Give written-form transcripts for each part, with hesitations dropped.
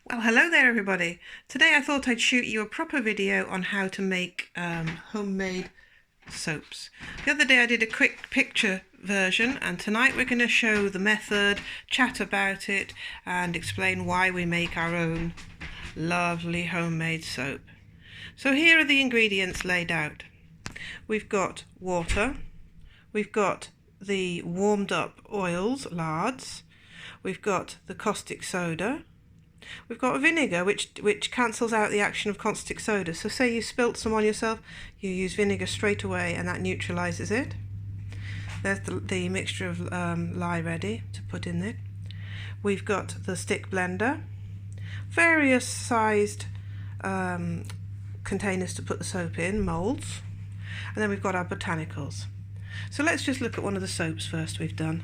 Well, hello there everybody. Today I thought I'd shoot you a proper video on how to make homemade soaps. The other day I did a quick picture version, and tonight we're going to show the method, chat about it and explain why we make our own lovely homemade soap. So here are the ingredients laid out. We've got water, we've got the warmed up oils, lards, we've got the caustic soda, we've got vinegar, which cancels out the action of caustic soda. So say you spilt some on yourself, you use vinegar straight away and that neutralises it. There's the mixture of lye ready to put in there. We've got the stick blender, various sized containers to put the soap in, moulds, and then we've got our botanicals. So let's just look at one of the soaps first we've done.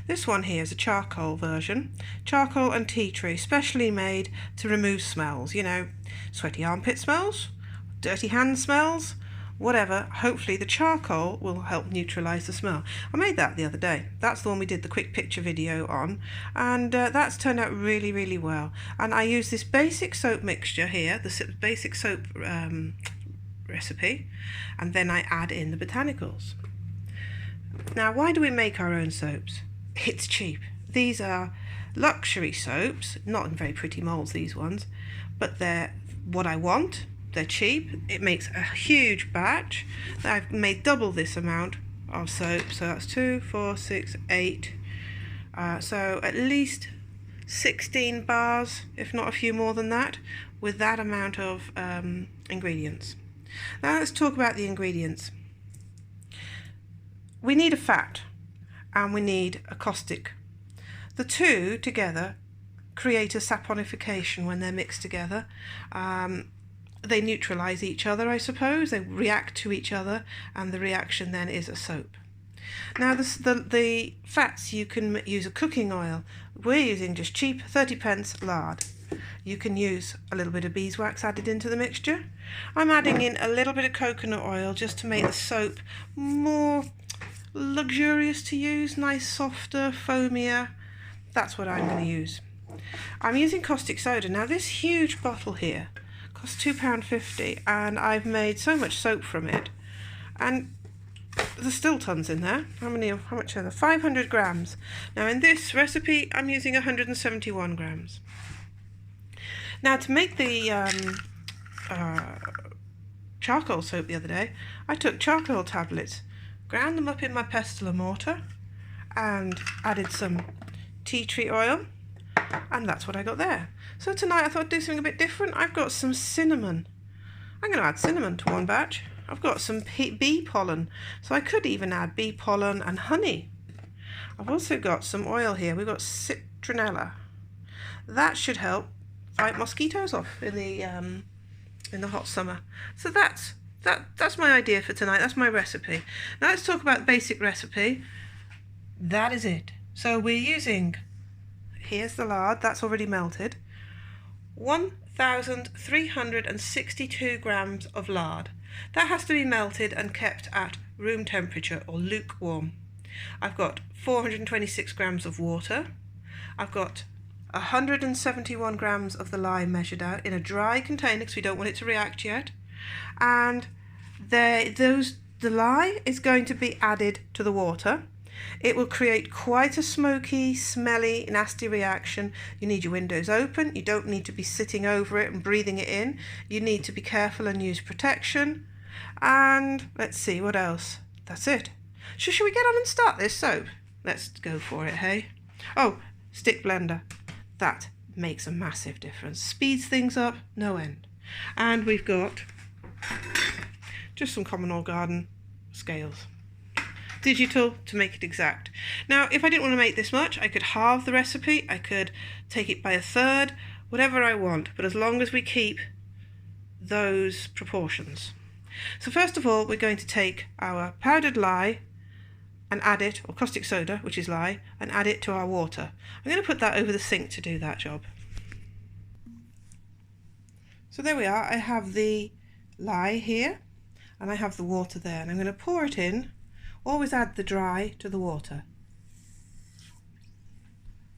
This one here is a charcoal version. Charcoal and tea tree, specially made to remove smells. You know, sweaty armpit smells, dirty hand smells, whatever. Hopefully the charcoal will help neutralise the smell. I made that the other day. That's the one we did the quick picture video on, and that's turned out really, really well. And I use this basic soap mixture here, the basic soap recipe, and then I add in the botanicals. Now, why do we make our own soaps? It's cheap. These are luxury soaps, not in very pretty molds, these ones, but they're what I want. They're cheap. It makes a huge batch. I've made double this amount of soap, so that's 2, 4, 6, 8. So at least 16 bars, if not a few more than that, with that amount of ingredients. Now let's talk about the ingredients. We need a fat and we need a caustic. The two together create a saponification when they're mixed together. They neutralise each other, I suppose. They react to each other, and the reaction then is a soap. Now the fats, you can use a cooking oil. We're using just cheap 30p lard. You can use a little bit of beeswax added into the mixture. I'm adding in a little bit of coconut oil just to make the soap more luxurious to use, nice, softer, foamier. That's what I'm going to use. I'm using caustic soda. Now this huge bottle here costs £2.50, and I've made so much soap from it, and there's still tons in there. How much are there? 500 grams. Now in this recipe I'm using 171 grams. Now to make the charcoal soap the other day, I took charcoal tablets, ground them up in my pestle and mortar, and added some tea tree oil, and that's what I got there. So tonight I thought I'd do something a bit different. I've got some cinnamon. I'm going to add cinnamon to one batch. I've got some bee pollen, so I could even add bee pollen and honey. I've also got some oil here. We've got citronella. That should help fight mosquitoes off in the hot summer. So that's my idea for tonight. That's my recipe. Now let's talk about the basic recipe. That is it. So we're using, here's the lard, that's already melted, 1,362 grams of lard. That has to be melted and kept at room temperature or lukewarm. I've got 426 grams of water. I've got 171 grams of the lye measured out in a dry container because we don't want it to react yet. And the lye is going to be added to the water. It will create quite a smoky, smelly, nasty reaction. You need your windows open. You don't need to be sitting over it and breathing it in. You need to be careful and use protection. And let's see, what else? That's it. So shall we get on and start this soap? Let's go for it, hey? Oh, stick blender. That makes a massive difference. Speeds things up, no end. And we've got just some common or garden scales. Digital to make it exact. Now, if I didn't want to make this much, I could halve the recipe, I could take it by a third, whatever I want, but as long as we keep those proportions. So first of all, we're going to take our powdered lye and add it, or caustic soda, which is lye, and add it to our water. I'm going to put that over the sink to do that job. So there we are. I have the lye here, and I have the water there, and I'm going to pour it in. Always add the dry to the water.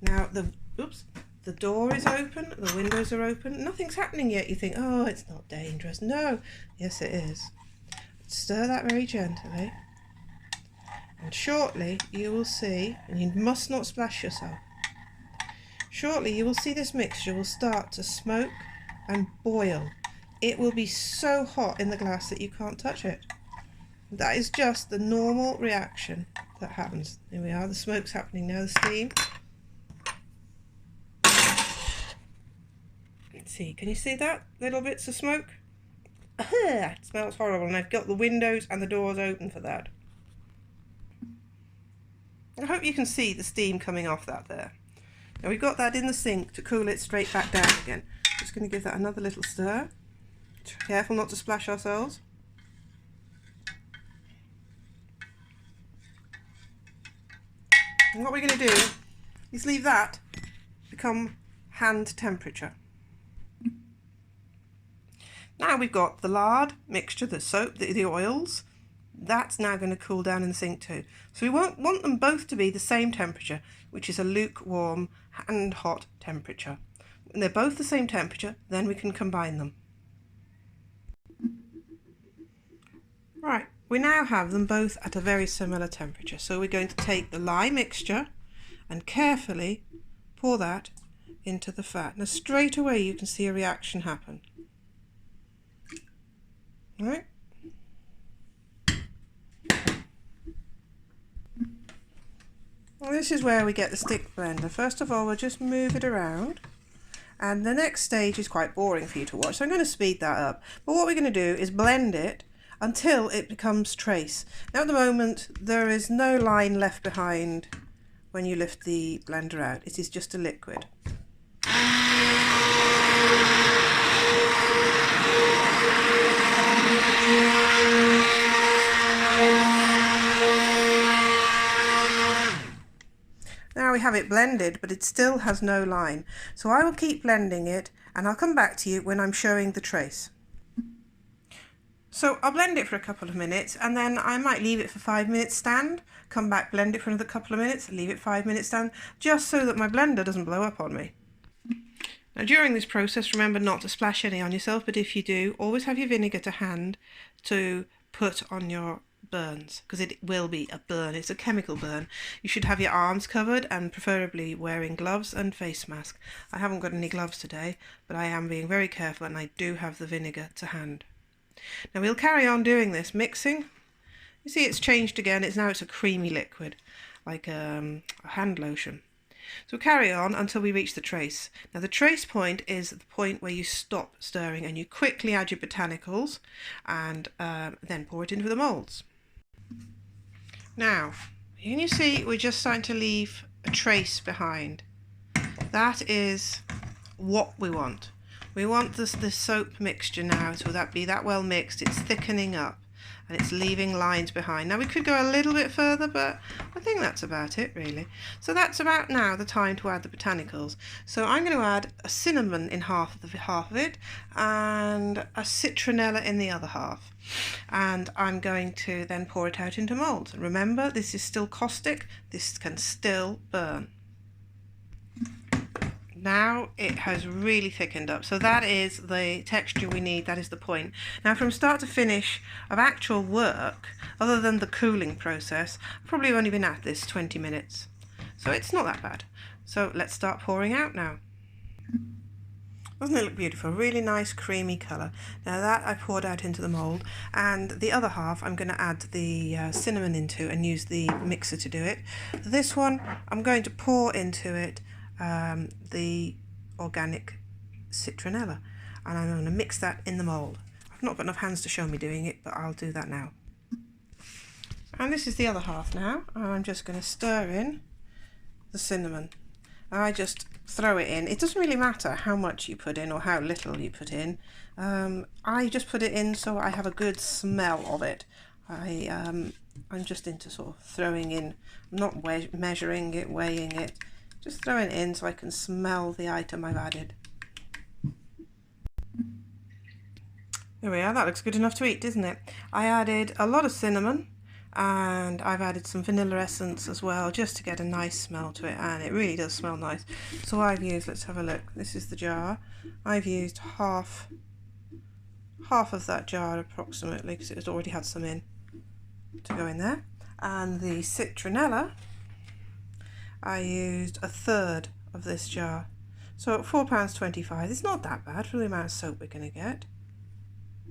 Now the the door is open, the windows are open, nothing's happening yet. You think, oh, it's not dangerous. No, yes it is. Stir that very gently, and shortly you will see, and you must not splash yourself, shortly you will see this mixture will start to smoke and boil. It will be so hot in the glass that you can't touch it. That is just the normal reaction that happens. Here we are, the smoke's happening now, the steam. Let's see, can you see that? Little bits of smoke? It smells horrible, and I've got the windows and the doors open for that. I hope you can see the steam coming off that there. Now we've got that in the sink to cool it straight back down again. Just going to give that another little stir. Careful not to splash ourselves. And what we're going to do is leave that become hand temperature. Now we've got the lard mixture, the soap, the oils. That's now going to cool down in the sink too. So we want them both to be the same temperature, which is a lukewarm and hot temperature. When they're both the same temperature, then we can combine them. Right, we now have them both at a very similar temperature. So we're going to take the lye mixture and carefully pour that into the fat. Now straight away you can see a reaction happen. Right. Well, this is where we get the stick blender. First of all, we'll just move it around, and the next stage is quite boring for you to watch, so I'm going to speed that up. But what we're going to do is blend it until it becomes trace. Now at the moment there is no line left behind when you lift the blender out. It is just a liquid. Now we have it blended, but it still has no line. So I will keep blending it, and I'll come back to you when I'm showing the trace. So I'll blend it for a couple of minutes, and then I might leave it for 5 minutes stand, come back, blend it for another couple of minutes, leave it 5 minutes stand, just so that my blender doesn't blow up on me. Now during this process, remember not to splash any on yourself, but if you do, always have your vinegar to hand to put on your burns, because it will be a burn. It's a chemical burn. You should have your arms covered and preferably wearing gloves and face mask. I haven't got any gloves today, but I am being very careful, and I do have the vinegar to hand. Now we'll carry on doing this, mixing. You see it's changed again. It's a creamy liquid, like a hand lotion. So we'll carry on until we reach the trace. Now the trace point is the point where you stop stirring and you quickly add your botanicals and then pour it into the moulds. Now, can you see we're just starting to leave a trace behind? That is what we want. We want the soap mixture now to be that well mixed. It's thickening up and it's leaving lines behind. Now we could go a little bit further, but I think that's about it really. So that's about now the time to add the botanicals. So I'm going to add a cinnamon in half of it and a citronella in the other half. And I'm going to then pour it out into moulds. Remember, this is still caustic. This can still burn. Now it has really thickened up, so that is the texture we need, that is the point. Now from start to finish of actual work, other than the cooling process, I've probably only been at this 20 minutes, so it's not that bad. So let's start pouring out now. Doesn't it look beautiful? Really nice creamy colour. Now that I poured out into the mould, and the other half I'm going to add the cinnamon into and use the mixer to do it. This one I'm going to pour into it the organic citronella, and I'm going to mix that in the mould. I've not got enough hands to show me doing it, but I'll do that now. And this is the other half now, and I'm just going to stir in the cinnamon. I just throw it in. It doesn't really matter how much you put in or how little you put in. I just put it in so I have a good smell of it. I'm just into sort of throwing in, not measuring it, weighing it. Just throw it in so I can smell the item I've added. There we are, that looks good enough to eat, doesn't it? I added a lot of cinnamon, and I've added some vanilla essence as well, just to get a nice smell to it, and it really does smell nice. So I've used, let's have a look, this is the jar. I've used half of that jar approximately, because it already had some in to go in there. And the citronella, I used a third of this jar. So at £4.25, it's not that bad for the amount of soap we're going to get.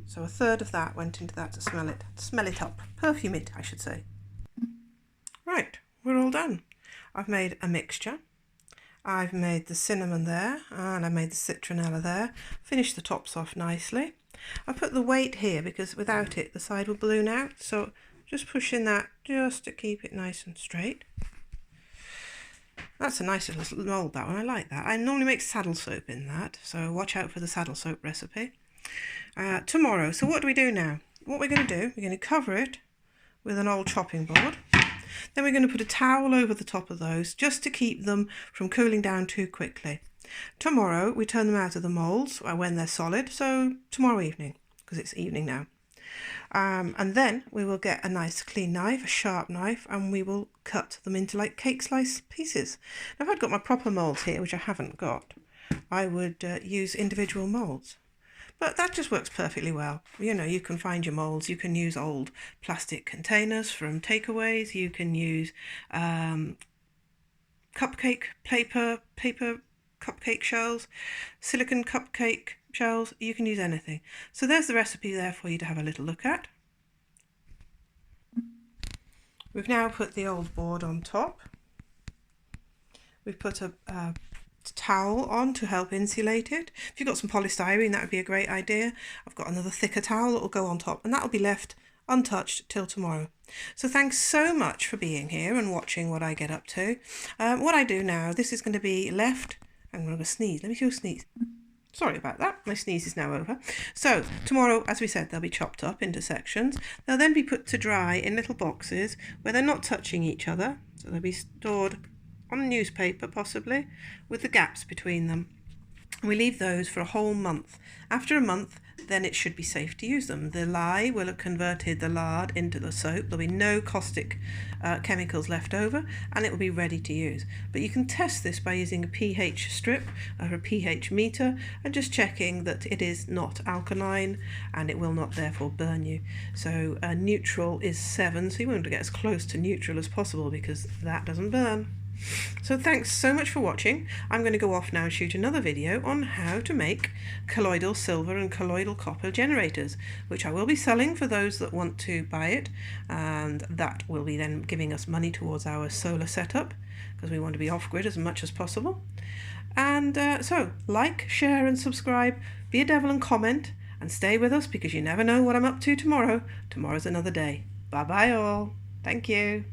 So a third of that went into that to smell it up, perfume it, I should say. Right, we're all done. I've made a mixture. I've made the cinnamon there, and I made the citronella there. Finished the tops off nicely. I put the weight here because without it the side will balloon out, so just pushing that just to keep it nice and straight. That's a nice little mould, that one, I like that. I normally make saddle soap in that, so watch out for the saddle soap recipe. Tomorrow, so what do we do now? What we're going to do, we're going to cover it with an old chopping board. Then we're going to put a towel over the top of those just to keep them from cooling down too quickly. Tomorrow we turn them out of the moulds when they're solid, so tomorrow evening, because it's evening now. And then we will get a nice clean knife, a sharp knife, and we will cut them into like cake slice pieces. Now, if I'd got my proper moulds here, which I haven't got, I would use individual moulds. But that just works perfectly well. You know, you can find your moulds. You can use old plastic containers from takeaways. You can use cupcake paper cupcake shells, silicone cupcake shells. You can use anything. So there's the recipe there for you to have a little look at. We've now put the old board on top. We've put a towel on to help insulate it. If you've got some polystyrene, that would be a great idea. I've got another thicker towel that will go on top, and that will be left untouched till tomorrow. So thanks so much for being here and watching what I get up to. What I do now, this is going to be left. I'm going to sneeze. Let me go sneeze. Sorry about that. My sneeze is now over. So tomorrow, as we said, they'll be chopped up into sections. They'll then be put to dry in little boxes where they're not touching each other. So they'll be stored on newspaper, possibly, with the gaps between them. We leave those for a whole month. After a month, then it should be safe to use them. The lye will have converted the lard into the soap. There'll be no caustic chemicals left over, and it will be ready to use. But you can test this by using a pH strip or a pH meter and just checking that it is not alkaline and it will not therefore burn you. So neutral is 7, so you want to get as close to neutral as possible because that doesn't burn. So thanks so much for watching. I'm going to go off now and shoot another video on how to make colloidal silver and colloidal copper generators, which I will be selling for those that want to buy it, and that will be then giving us money towards our solar setup because we want to be off-grid as much as possible. And so like, share and subscribe, be a devil and comment, and stay with us because you never know what I'm up to tomorrow. Tomorrow's another day. Bye bye all. Thank you.